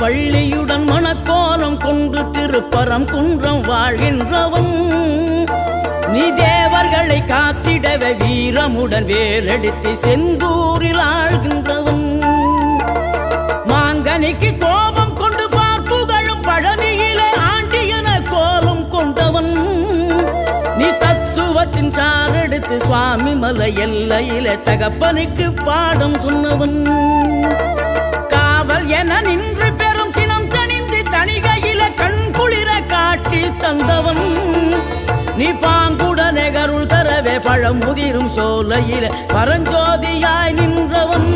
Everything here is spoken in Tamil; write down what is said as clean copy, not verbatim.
வள்ளியுடன் மணக்கோலம் கொண்டு திருப்பரம் குன்றம் வாழ்கின்றவன் நீ தேவர்களை காத்திடவே வீரமுடன் வேலெடுத்து செந்தூரில் ஆழ்கின்றவன் மாங்கனிக்கு கோபம் கொண்டு பார்ப்புகழும் பழனியிலே ஆண்டியன கோலம் கொண்டவன் நீ தத்துவத்தின் சாரெடுத்து சுவாமி மலை எல்லையிலே தகப்பனுக்கு பாடம் சொன்னவன் காவல் என நின்று பெரும் சினம் தணிந்து தணிகையில கண் குளிர காட்சி தந்தவன் நீ பாங்குடனே கருள் தரவே பழமுதிரும் சோலையில பரஞ்சோதியாய் நின்றவன்